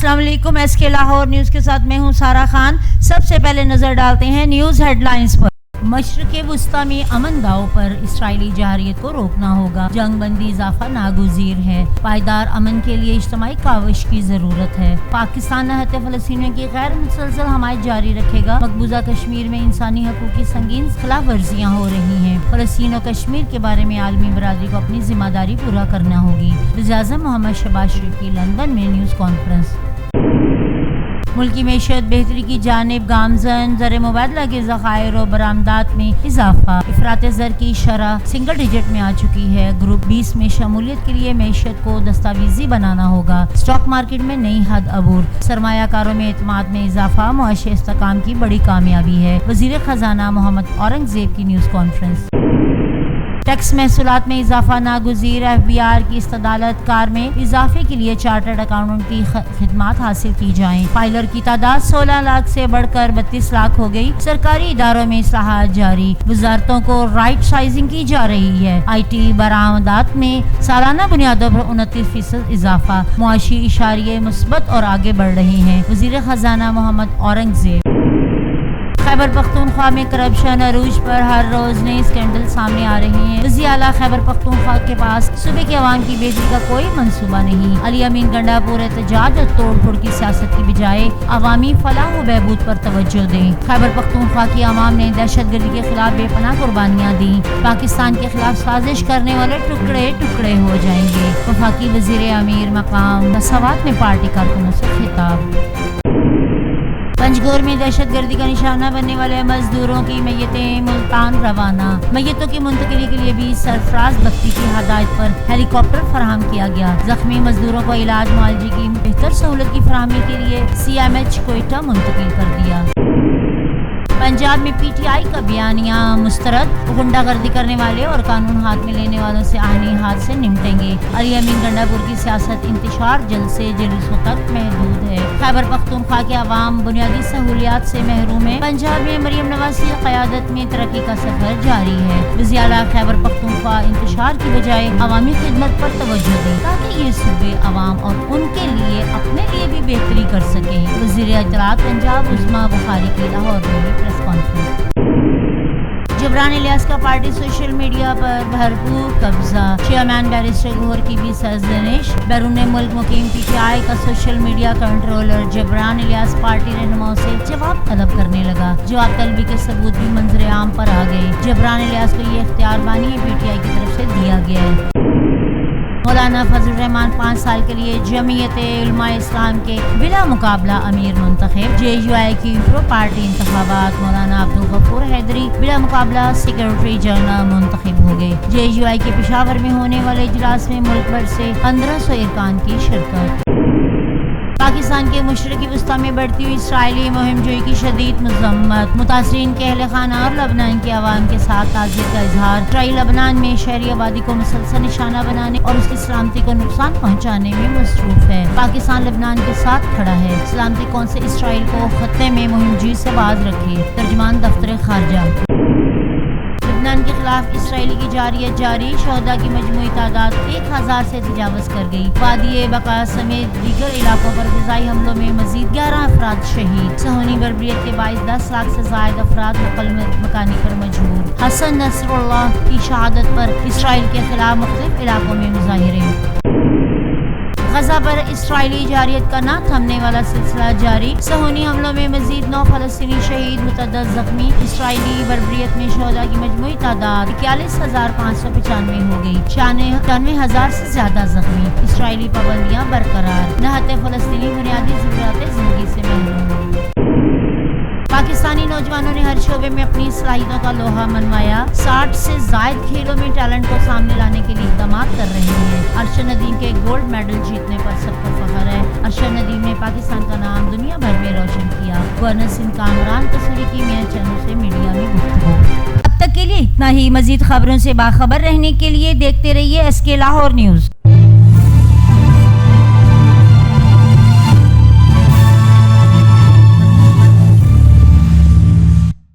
अस्सलाम वालेकुम। SK Lahore news के साथ मैं हूं सारा खान। सबसे पहले नजर डालते हैं न्यूज़ हेडलाइंस पर। मशरिक़ वुस्ता में अमन दाव पर इसराइली जहारियत को रोकना होगा। जंग बंदी इजाफा नागुज़ीर है। पायदार अमन के लिए इज्तिमाई काविश की जरूरत है। पाकिस्तान निहत्ते फ़लस्तीनियों की गैर मुसलसल हमायत जारी रखेगा। मकबूजा कश्मीर में इंसानी हकूक़ की संगीन खिलाफ वर्जियाँ हो रही हैं। फ़लस्तीन और कश्मीर के बारे में आलमी बरादरी को अपनी जिम्मेदारी पूरा करना होगी। वज़ीर-ए-आज़म मोहम्मद शहबाज शरीफ की लंदन में न्यूज़ कॉन्फ्रेंस। मुल्की मैशत बेहतरी की जानिब गामजन। ज़र मुबादला के ज़खायर और बरामदात में इजाफा। इफ़रात ज़र की शरह सिंगल डिजिट में आ चुकी है। ग्रुप 20 में शमूलियत के लिए मैशत को दस्तावेजी बनाना होगा। स्टॉक मार्केट में नई हद अबूर। सरमायाकारों में एतमाद में इजाफा मुआशी इस्तेहकाम की बड़ी कामयाबी है। वज़ीर ख़जाना मोहम्मद औरंगज़ेब की न्यूज़ कॉन्फ्रेंस। टैक्स महसूलात में इजाफा नागुज़ीर। FBR की इस्तदालत कार में इजाफे के लिए चार्टर्ड अकाउंटेंट की खिदमात हासिल की जाएं। फाइलर की तादाद 16 लाख से बढ़कर 32 लाख हो गई। सरकारी इदारों में इस्लाहात जारी। वजारतों को राइट साइजिंग की जा रही है। IT बरामदात में सालाना बुनियादों पर 29% इजाफा। मुआशी इशारे मुस्बत और आगे बढ़ रहे हैं। वज़ीर ख़जाना मोहम्मद औरंगज़ेब। खैबर पख्तूनख्वा में करप्शन अरूज पर हर रोज नए स्कैंडल सामने आ रहे हैं। वज़ीर आला खैबर पख्तूनख्वा के पास सूबे के अवाम की बेहतरी का कोई मंसूबा नहीं। अली अमीन गंडापुर एहतजाज और तोड़ फोड़ की सियासत की बजाय अवामी फलाह व बहबूद पर तवज्जो दें। खैबर पख्तूनख्वा की अवाम ने दहशत गर्दी के खिलाफ बेपनाह कुर्बानियाँ दी। पाकिस्तान के खिलाफ साजिश करने वाले टुकड़े टुकड़े हो जाएंगे। वफाकी वज़ीर अमीर मकाम मसावत में पार्टी कारकुनों से खिताब। पंजगोर में दहशत गर्दी का निशाना बनने वाले मजदूरों की मैयतें मुल्तान रवाना। मैयतों की मुंतकिली के लिए भी सरफराज बख्ती की हदायत पर हेलीकॉप्टर फराहम किया गया। जख्मी मजदूरों को इलाज मुआवजे की बेहतर सहूलत की फराहमी के लिए CMH कोयटा मुंतकिल कर दिया। पंजाब में PTI का बयानिया मुस्तरद। गुंडागर्दी करने वाले और कानून हाथ में लेने वालों से आईनी हाथ से निपटेंगे। अली अमीन गंडापुर की सियासत इंतशार जलसे जुलूसों तक महदूद है। खैबर पख्तूनख्वा के अवाम बुनियादी सहूलियात से महरूम है। पंजाब में मरियम नवाज की क़यादत में तरक्की का सफर जारी है। वज़ीर आला खैबर पख्तूनख्वा इंतशार की बजाय अवामी खिदमत पर तवज्जो दें ताकि ये सूबे अवाम और उनके लिए अपने लिए भी बेहतरी कर सकें। वज़ीर इत्तलात पंजाब उस्मा बुखारी की लाहौर में प्रेस कॉन्फ्रेंस। जबरान इलियास का पार्टी सोशल मीडिया पर भरपूर कब्जा। चेयरमैन बैरिस्टर गौहर की भी सरजनिश। बैरून मुल्क मुकीम PTI का social media controller Jibran Ilyas पार्टी रहनुमाओं से जवाब तलब करने लगा। जवाब तलबी के सबूत भी मंजर आम पर आ गए। जबरान इलियास को ये इख्तियार बानी PTI की तरफ से दिया गया है। मौलाना फजल रहमान 5 साल के लिए जमीयत उलमा इस्लाम के बिला मुकाबला अमीर मुंतखब। JUI की प्रो पार्टी इंतखाबात मौलाना अब्दुल गफूर हैदरी बिला मुकाबला सेक्रेटरी जनरल मुंतखब हो गए। JUI के पेशावर में होने वाले इजलास में मुल्क भर से 1500 अरकान की शिरकत। पाकिस्तान के मशरिक़ वुस्ता में बढ़ती हुई इसराइली मुहिमजोई की शदीद मज़म्मत। मुतासरीन के अहले खाना और लबनान के अवाम के साथ ताज़ियत का इजहार। इसराइल लबनान में शहरी आबादी को मुसलसल निशाना बनाने और उसकी सलामती को नुकसान पहुँचाने में मसरूफ है। पाकिस्तान लबनान के साथ खड़ा है। सलामती कौन से इसराइल को खत्ते में मुहिमजोई से बाज रखे। तर्जुमान दफ्तर खारजा। लबनान के खिलाफ इसराइली की जारियत जारी। शहदा की मजमूई तादाद 1000 से तजावज़ कर गई। वादी बका समेत दीगर इलाकों पर फ़िज़ाई हमलों में मज़ीद 11 अफराद शहीद। सहूनी बर्बरियत के बाइस 10 लाख से ज़ायद अफराद मुकल मकानी पर मजबूर। हसन नसरुल्लाह की शहादत पर इसराइल के खिलाफ मुख्तलिफ इलाकों में मुज़ाहिरे। गजा पर इसराइली जारियत का न थमने वाला सिलसिला जारी। सहूनी हमलों में मजीद 9 फ़लस्तीनी शहीद, मुतअद्दिद ज़ख्मी। इसराइली बर्बरियत में शहदा की मजमूई तादाद 41,595 हो गई। 96,000 से ज्यादा जख्मी। इसराइली पाबंदियाँ बरकरार। निहत्ते फ़लस्तीनी बुनियादी ज़रूरियात ज़िंदगी से महरूम। पाकिस्तानी नौजवानों ने हर शोबे में अपनी सलाहियतों का लोहा मनवाया। 60 से जायद खेलों में टैलेंट को सामने लाने के लिए इक़दाम कर रहे हैं। अरशद नदीम के गोल्ड मेडल जीतने पर सबको फख्र है। अरशद नदीम ने पाकिस्तान का नाम दुनिया भर में रोशन किया। गवर्नर सिंध कामरान तस्वीर की मियां चैनल से मीडिया में गुफ्तगू। अब तक के लिए इतना ही। मजीद खबरों से बाखबर रहने के लिए देखते रहिए SK लाहौर न्यूज़।